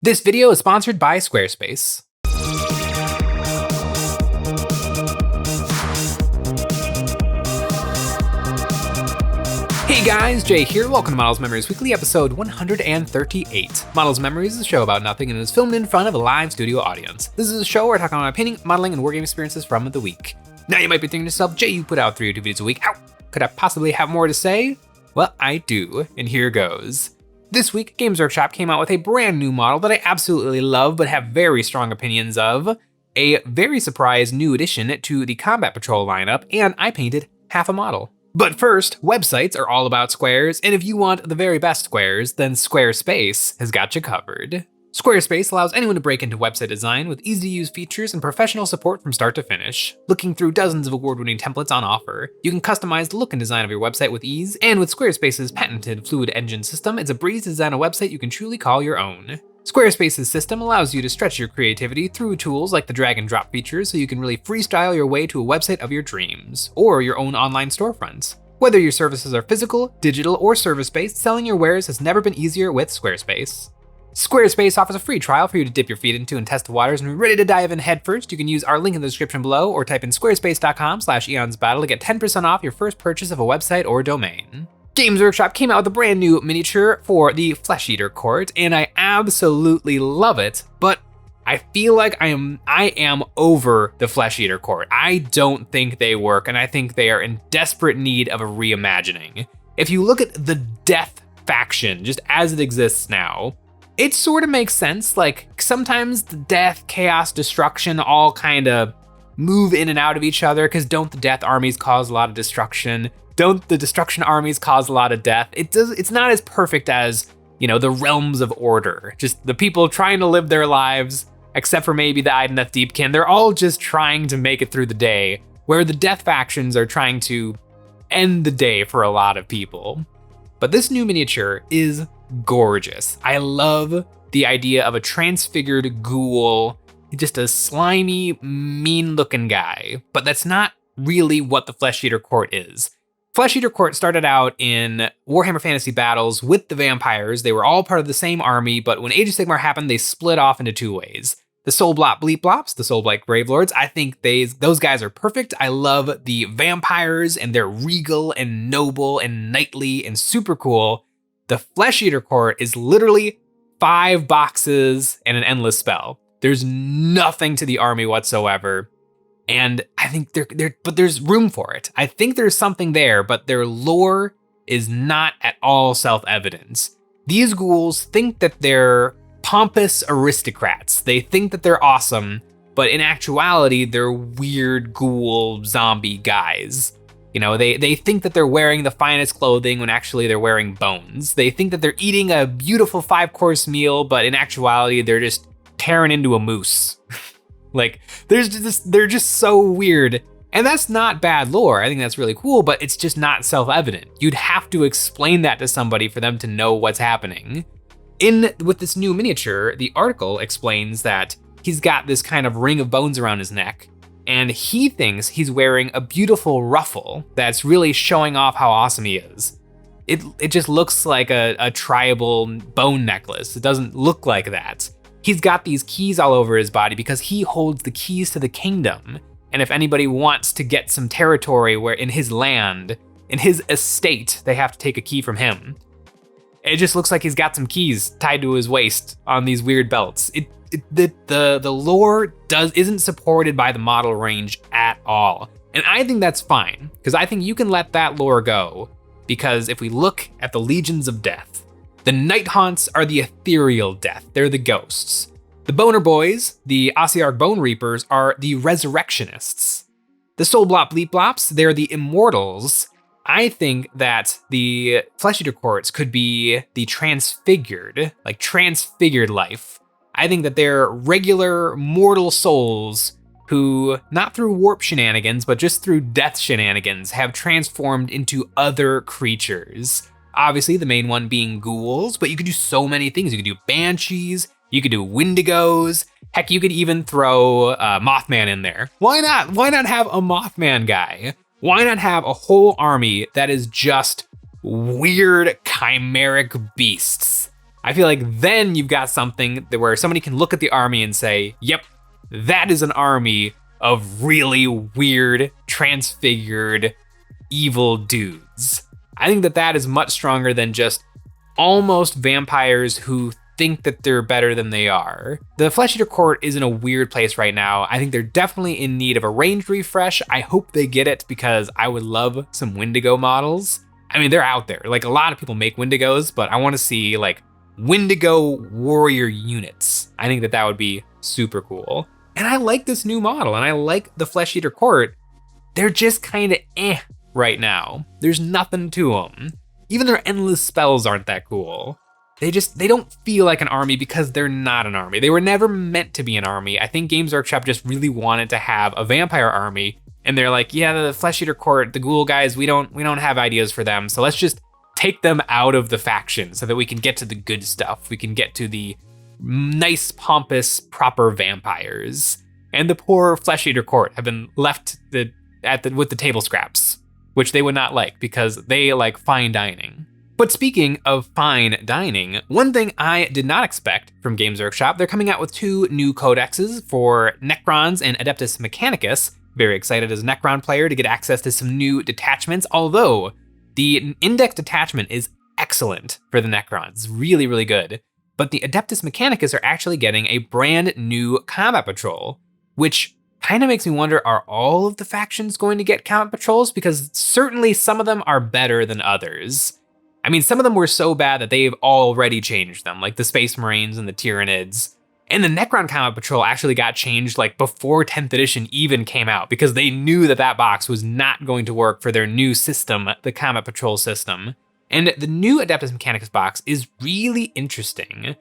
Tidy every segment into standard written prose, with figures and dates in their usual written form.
This video is sponsored by Squarespace. Hey guys, Jay here. Welcome to Models Memories Weekly, episode 138. Models Memories is a show about nothing and is filmed in front of a live studio audience. This is a show where I talk about my painting, modeling, and wargame experiences from the week. Now you might be thinking to yourself, Jay, you put out 3 YouTube videos a week. How could I possibly have more to say? Well, I do, and here goes. This week, Games Workshop came out with a brand new model that I absolutely love but have very strong opinions of. A very surprised new addition to the Combat Patrol lineup, and I painted half a model. But first, websites are all about squares, and if you want the very best squares, then Squarespace has got you covered. Squarespace allows anyone to break into website design with easy-to-use features and professional support from start to finish. Looking through dozens of award-winning templates on offer, you can customize the look and design of your website with ease, and with Squarespace's patented Fluid Engine system, it's a breeze to design a website you can truly call your own. Squarespace's system allows you to stretch your creativity through tools like the drag and drop features so you can really freestyle your way to a website of your dreams, or your own online storefront. Whether your services are physical, digital, or service-based, selling your wares has never been easier with Squarespace. Squarespace offers a free trial for you to dip your feet into and test the waters, and when you're ready to dive in headfirst, you can use our link in the description below or type in squarespace.com/EonsBattle to get 10% off your first purchase of a website or domain. Games Workshop came out with a brand new miniature for the Flesh Eater Court, and I absolutely love it, but I feel like I am over the Flesh Eater Court. I don't think they work, and I think they are in desperate need of a reimagining. If you look at the Death faction, just as it exists now, it sort of makes sense. Like, sometimes the death, chaos, destruction all kind of move in and out of each other, because don't the death armies cause a lot of destruction? Don't the destruction armies cause a lot of death? It's not as perfect as, you know, the realms of order. Just the people trying to live their lives, except for maybe the Idoneth Deepkin. They're all just trying to make it through the day, where the death factions are trying to end the day for a lot of people. But this new miniature is gorgeous. I love the idea of a transfigured ghoul, just a slimy, mean-looking guy. But that's not really what the Flesh Eater Court is. Flesh Eater Court started out in Warhammer Fantasy Battles with the vampires. They were all part of the same army, but when Age of Sigmar happened, they split off into 2 ways. The Soul Blot Bleep Blops, the Soul Blight Gravelords, I think those guys are perfect. I love the vampires, and they're regal and noble and knightly and super cool. The Flesh Eater Court is literally 5 boxes and an endless spell. There's nothing to the army whatsoever. And I think but there's room for it. I think there's something there, but their lore is not at all self-evident. These ghouls think that they're pompous aristocrats. They think that they're awesome, but in actuality, they're weird ghoul zombie guys. You know, they think that they're wearing the finest clothing when actually they're wearing bones. They think that they're eating a beautiful 5-course meal, but in actuality, they're just tearing into a moose. Like, they're just so weird. And that's not bad lore. I think that's really cool, but it's just not self-evident. You'd have to explain that to somebody for them to know what's happening. With this new miniature, the article explains that he's got this kind of ring of bones around his neck, and he thinks he's wearing a beautiful ruffle that's really showing off how awesome he is. It just looks like a tribal bone necklace. It doesn't look like that. He's got these keys all over his body because he holds the keys to the kingdom. And if anybody wants to get some territory where in his land, in his estate, they have to take a key from him. It just looks like he's got some keys tied to his waist on these weird belts. The lore isn't supported by the model range at all. And I think that's fine, because I think you can let that lore go, because if we look at the Legions of Death, the Night Haunts are the ethereal death. They're the ghosts. The Boner Boys, the Ossiarch Bone Reapers, are the resurrectionists. The Soul Blot Bleep Blops, they're the immortals. I think that the Flesh Eater Courts could be the transfigured life. I think that they're regular mortal souls who, not through warp shenanigans, but just through death shenanigans, have transformed into other creatures. Obviously, the main one being ghouls, but you could do so many things. You could do banshees, you could do wendigos, heck, you could even throw Mothman in there. Why not? Why not have a Mothman guy? Why not have a whole army that is just weird chimeric beasts? I feel like then you've got something where somebody can look at the army and say, yep, that is an army of really weird, transfigured, evil dudes. I think that is much stronger than just almost vampires who think that they're better than they are. The Flesh Eater Court is in a weird place right now. I think they're definitely in need of a ranged refresh. I hope they get it because I would love some Wendigo models. I mean, they're out there. Like, a lot of people make Wendigos, but I want to see like Wendigo warrior units. I think that would be super cool. And I like this new model, and I like the Flesh Eater Court. They're just kind of right now. There's nothing to them. Even their endless spells aren't that cool. They don't feel like an army because they're not an army. They were never meant to be an army. I think Games Workshop just really wanted to have a vampire army, and they're like, yeah, the Flesh Eater Court, the ghoul guys, we don't have ideas for them, so let's just take them out of the faction so that we can get to the good stuff. We can get to the nice, pompous, proper vampires. And the poor Flesh Eater Court have been left with the table scraps, which they would not like because they like fine dining. But speaking of fine dining, one thing I did not expect from Games Workshop, they're coming out with 2 new codexes for Necrons and Adeptus Mechanicus. Very excited as a Necron player to get access to some new detachments, although the index detachment is excellent for the Necrons. It's really, really good. But the Adeptus Mechanicus are actually getting a brand new combat patrol, which kind of makes me wonder, are all of the factions going to get combat patrols? Because certainly some of them are better than others. I mean, some of them were so bad that they've already changed them, like the Space Marines and the Tyranids. And the Necron Combat Patrol actually got changed like before 10th edition even came out because they knew that box was not going to work for their new system, the Combat Patrol system. And the new Adeptus Mechanicus box is really interesting.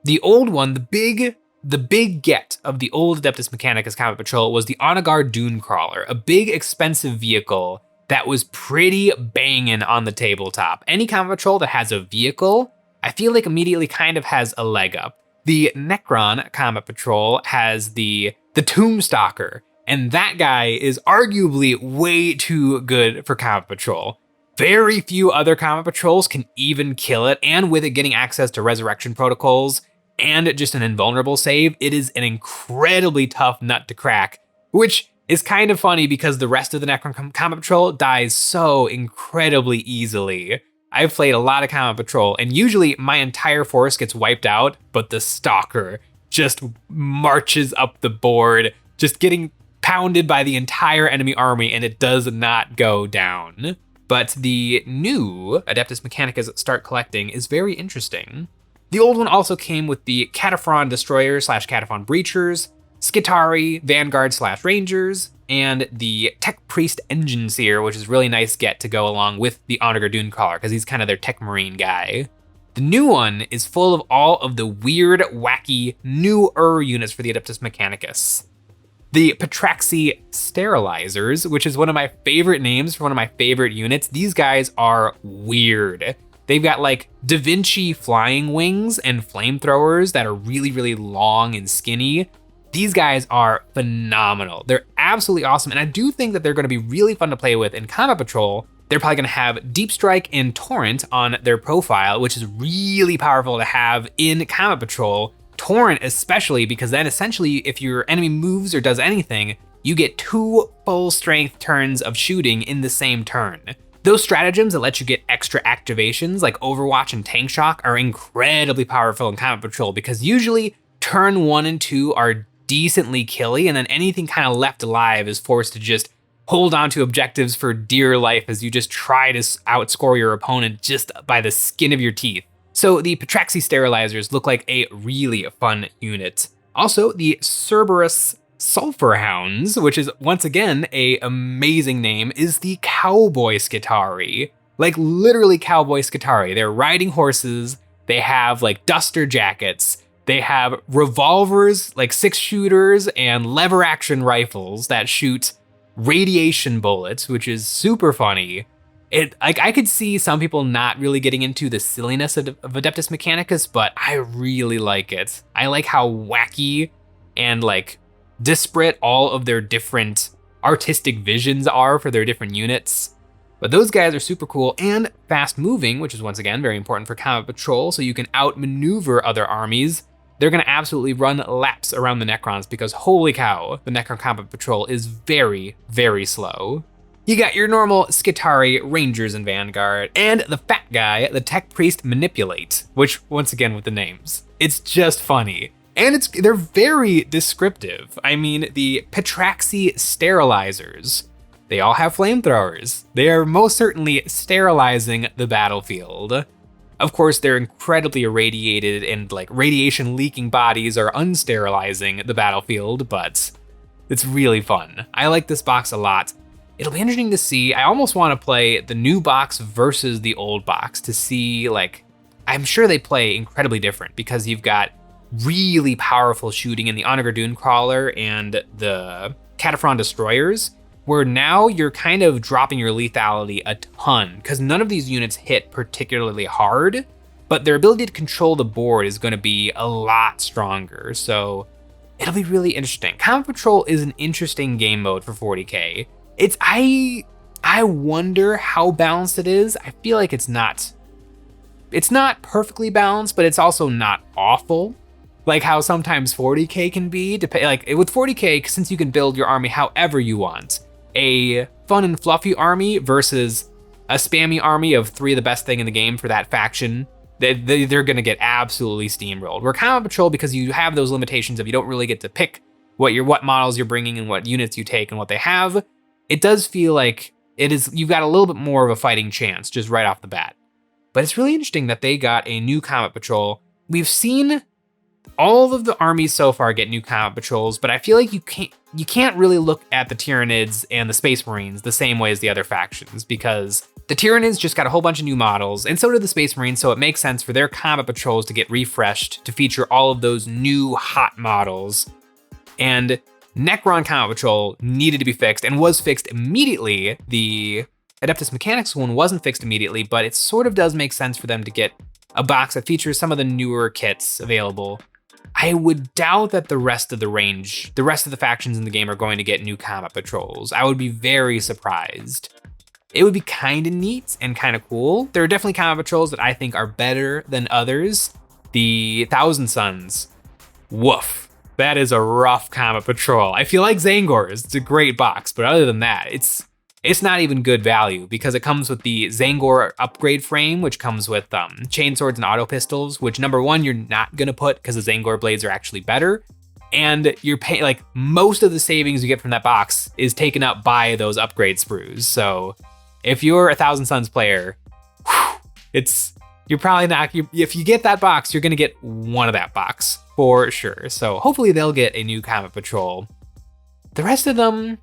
The old one, the big get of the old Adeptus Mechanicus Combat Patrol was the Onagar Dune Crawler, a big expensive vehicle that was pretty banging on the tabletop. Any combat patrol that has a vehicle, I feel like immediately kind of has a leg up. The Necron Combat Patrol has the Tombstalker, and that guy is arguably way too good for combat patrol. Very few other combat patrols can even kill it, and with it getting access to resurrection protocols and just an invulnerable save, it is an incredibly tough nut to crack, which is kind of funny because the rest of the Necron Combat Patrol dies so incredibly easily. I've played a lot of Combat Patrol, and usually my entire force gets wiped out, but the Stalker just marches up the board, just getting pounded by the entire enemy army, and it does not go down. But the new Adeptus Mechanicus Start Collecting is very interesting. The old one also came with the Cataphron Destroyers / Cataphron Breachers, Skitarii Vanguard / Rangers, and the Tech Priest Engine Seer, which is really nice get to go along with the Onagar Dune Crawler, because he's kind of their Tech Marine guy. The new one is full of all of the weird, wacky, newer units for the Adeptus Mechanicus. The Patraxi Sterilizers, which is one of my favorite names for one of my favorite units. These guys are weird. They've got like Da Vinci flying wings and flamethrowers that are really, really long and skinny. These guys are phenomenal. They're absolutely awesome. And I do think that they're going to be really fun to play with in Combat Patrol. They're probably going to have Deep Strike and Torrent on their profile, which is really powerful to have in Combat Patrol. Torrent especially, because then essentially if your enemy moves or does anything, you get 2 full strength turns of shooting in the same turn. Those stratagems that let you get extra activations like Overwatch and Tank Shock are incredibly powerful in Combat Patrol because usually turn 1 and 2 are decently killy, and then anything kind of left alive is forced to just hold on to objectives for dear life as you just try to outscore your opponent just by the skin of your teeth. So the Patraxi Sterilizers look like a really fun unit. Also, the Cerberus Sulphur Hounds, which is once again a amazing name, is the Cowboy Skitarii. Like literally Cowboy Skitarii. They're riding horses, they have like duster jackets, they have revolvers, like 6-shooters, and lever action rifles that shoot radiation bullets, which is super funny. I could see some people not really getting into the silliness of Adeptus Mechanicus, but I really like it. I like how wacky and like disparate all of their different artistic visions are for their different units. But those guys are super cool and fast moving, which is once again very important for Combat Patrol, so you can outmaneuver other armies. They're gonna absolutely run laps around the Necrons because holy cow, the Necron Combat Patrol is very, very slow. You got your normal Skitarii, Rangers, and Vanguard, and the fat guy, the Tech Priest Manipulate, which once again with the names, it's just funny. And they're very descriptive. I mean, the Petraxi Sterilizers, they all have flamethrowers. They are most certainly sterilizing the battlefield. Of course, they're incredibly irradiated and like radiation leaking bodies are unsterilizing the battlefield, but it's really fun. I like this box a lot. It'll be interesting to see. I almost want to play the new box versus the old box to see, like, I'm sure they play incredibly different because you've got really powerful shooting in the Onager Dune Crawler and the Cataphren Destroyers, where now you're kind of dropping your lethality a ton because none of these units hit particularly hard, but their ability to control the board is going to be a lot stronger. So it'll be really interesting. Combat Patrol is an interesting game mode for 40K. I wonder how balanced it is. I feel like it's not perfectly balanced, but it's also not awful. Like how sometimes 40K can be. Like with 40K, since you can build your army however you want, a fun and fluffy army versus a spammy army of 3 of the best thing in the game for that faction, they're gonna get absolutely steamrolled. Where Combat Patrol, because you have those limitations of you don't really get to pick what models you're bringing and what units you take and what they have, it does feel like you've got a little bit more of a fighting chance just right off the bat. But it's really interesting that they got a new Combat Patrol. We've seen all of the armies so far get new Combat Patrols, but I feel like you can't really look at the Tyranids and the Space Marines the same way as the other factions, because the Tyranids just got a whole bunch of new models, and so did the Space Marines, so it makes sense for their Combat Patrols to get refreshed to feature all of those new hot models. And Necron Combat Patrol needed to be fixed and was fixed immediately. The Adeptus Mechanicus one wasn't fixed immediately, but it sort of does make sense for them to get a box that features some of the newer kits available. I would doubt that the rest of the factions in the game are going to get new Combat Patrols. I would be very surprised. It would be kind of neat and kind of cool. There are definitely Combat Patrols that I think are better than others. The Thousand Suns, woof. That is a rough Combat Patrol. I feel like Zangor's, it's a great box, but other than that, it's not even good value because it comes with the Zangor upgrade frame, which comes with chainswords and auto pistols, which number one, you're not gonna put because the Zangor blades are actually better. And you're paying, like, most of the savings you get from that box is taken up by those upgrade sprues. So if you're a Thousand Suns player, you're probably not, if you get that box, you're gonna get one of that box for sure. So hopefully they'll get a new Combat Patrol. The rest of them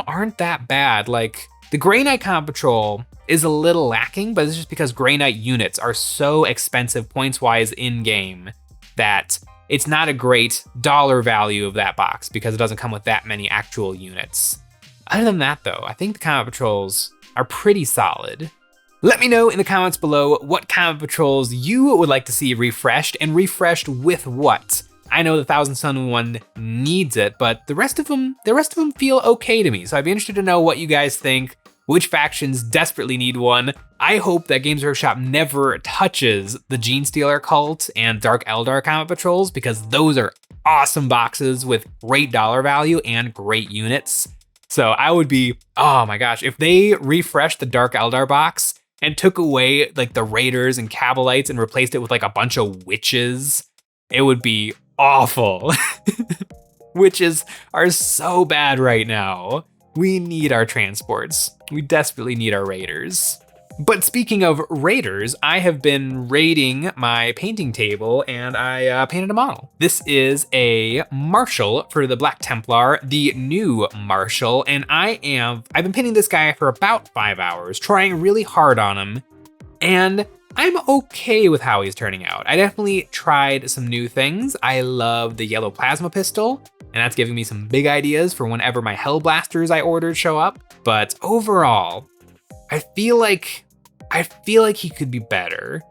aren't that bad. Like the Grey Knight Combat Patrol is a little lacking, but it's just because Grey Knight units are so expensive points-wise in-game that it's not a great dollar value of that box because it doesn't come with that many actual units. Other than that though, I think the Combat Patrols are pretty solid. Let me know in the comments below what Combat Patrols you would like to see refreshed and refreshed with what. I know the Thousand Sun one needs it, but the rest of them feel okay to me. So I'd be interested to know what you guys think, which factions desperately need one. I hope that Games Workshop never touches the Genestealer Cult and Dark Eldar Combat Patrols because those are awesome boxes with great dollar value and great units. So I would be, oh my gosh, if they refreshed the Dark Eldar box and took away like the Raiders and Cabalites and replaced it with like a bunch of witches, it would be awful. Witches are so bad right now. We need our transports. We desperately need our raiders. But speaking of raiders, I have been raiding my painting table and I painted a model. This is a Marshal for the Black Templar, the new Marshal, and I've been painting this guy for about 5 hours, trying really hard on him, and I'm okay with how he's turning out. I definitely tried some new things. I love the yellow plasma pistol, and that's giving me some big ideas for whenever my Hell Blasters I ordered show up. But overall, I feel like he could be better.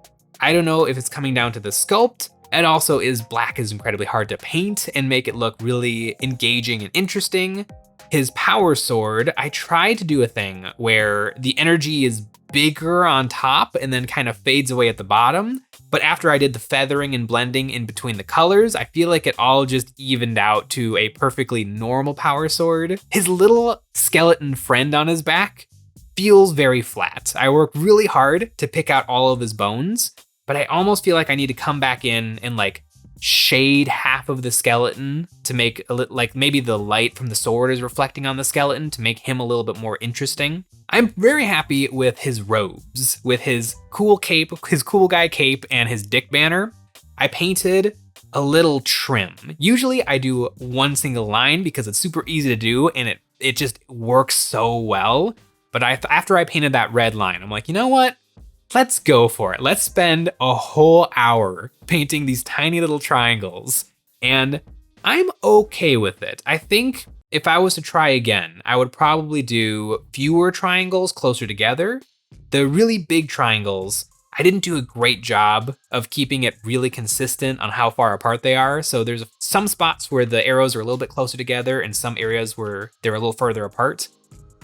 I don't know if it's coming down to the sculpt. And also black is incredibly hard to paint and make it look really engaging and interesting. His power sword, I tried to do a thing where the energy is bigger on top and then kind of fades away at the bottom. But after I did the feathering and blending in between the colors, I feel like it all just evened out to a perfectly normal power sword. His little skeleton friend on his back feels very flat. I work really hard to pick out all of his bones, but I almost feel like I need to come back in and like shade half of the skeleton to make like maybe the light from the sword is reflecting on the skeleton to make him a little bit more interesting. I'm very happy with his robes, with his cool cape, his cool guy cape, and his dick banner. I painted a little trim. Usually I do one single line because it's super easy to do and it just works so well. But after I painted that red line, I'm like, you know what? Let's go for it. Let's spend a whole hour painting these tiny little triangles. And I'm okay with it. I think if I was to try again, I would probably do fewer triangles closer together. The really big triangles, I didn't do a great job of keeping it really consistent on how far apart they are. So there's some spots where the arrows are a little bit closer together and some areas where they're a little further apart.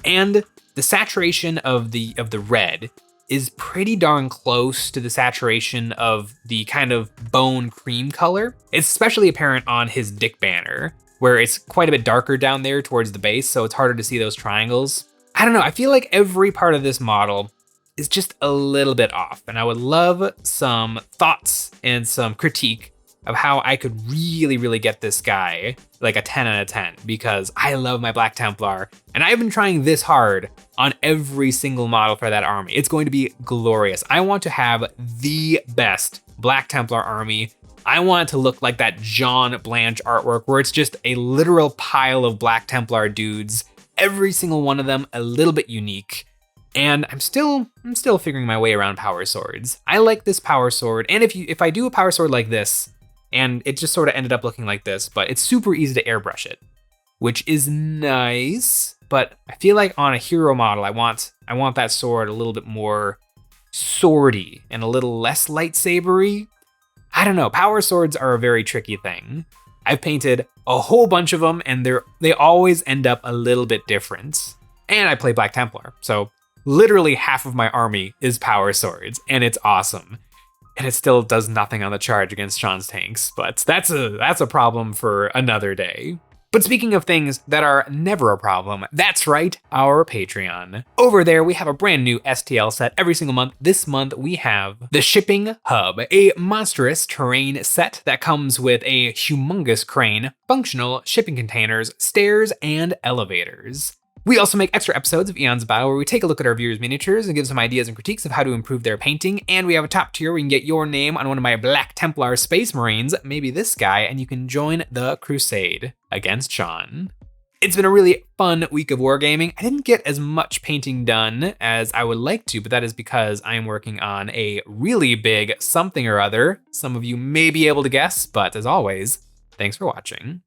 And the saturation of the red is pretty darn close to the saturation of the kind of bone cream color. It's especially apparent on his dick banner, where it's quite a bit darker down there towards the base, so it's harder to see those triangles. I don't know, I feel like every part of this model is just a little bit off, and I would love some thoughts and some critique of how I could really, really get this guy like a 10 out of 10, because I love my Black Templar, and I've been trying this hard on every single model for that army. It's going to be glorious. I want to have the best Black Templar army. I want it to look like that John Blanche artwork where it's just a literal pile of Black Templar dudes, every single one of them a little bit unique. And I'm still figuring my way around power swords. I like this power sword, and if I do a power sword like this, and it just sort of ended up looking like this, but it's super easy to airbrush it, which is nice. But I feel like on a hero model, I want that sword a little bit more swordy and a little less lightsabery. I don't know, power swords are a very tricky thing. I've painted a whole bunch of them and they always end up a little bit different. And I play Black Templar, so literally half of my army is power swords, and it's awesome. And it still does nothing on the charge against Sean's tanks, but that's a problem for another day. But speaking of things that are never a problem, that's right, our Patreon. Over there, we have a brand new STL set every single month. This month, we have the Shipping Hub, a monstrous terrain set that comes with a humongous crane, functional shipping containers, stairs, and elevators. We also make extra episodes of Eon's Battle where we take a look at our viewers' miniatures and give some ideas and critiques of how to improve their painting, and we have a top tier where you can get your name on one of my Black Templar Space Marines, maybe this guy, and you can join the crusade against Sean. It's been a really fun week of wargaming. I didn't get as much painting done as I would like to, but that is because I am working on a really big something or other. Some of you may be able to guess, but as always, thanks for watching.